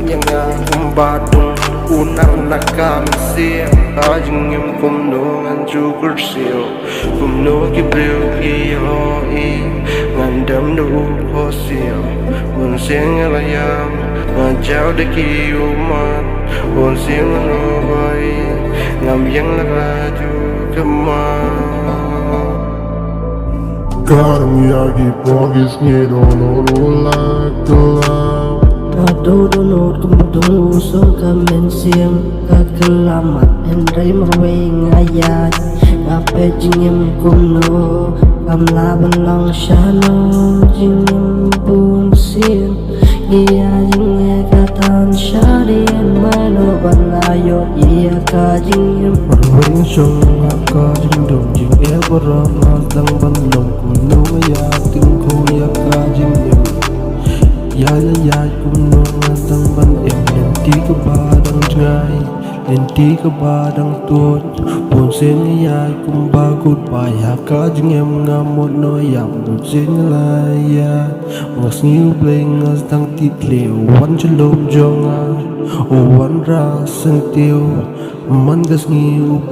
yang badung unang nakamasir ajing kumno cukur sil kumno kibril kiyo ngandam do posil un sing layam ngajau de kiuman un sing no bai ngam yang laju kemar Karang yagi pogis ngidono like the love Padudunod kumudung usong kamen siyang kagalamat Henry marway ngayat Kape jingim kumno Kamlaban lang siya no Jingim bumsin Iya jingim katan siya Diyan manoban layo Iya ka jingim Marway siyang kakajindong Jing eberang ngadang bandong Kuno mayating kuya kajingim Ya kuno ngadang bandem Lenti ke badang jngai Lenti ke badang tuot Pun sen ya kumbagut Paya kajingim ngamot no Yang dut sen laya Ngas ngiu play ngas dang title Wan chalom jonga O wan ra sentiw Man gas ngiu play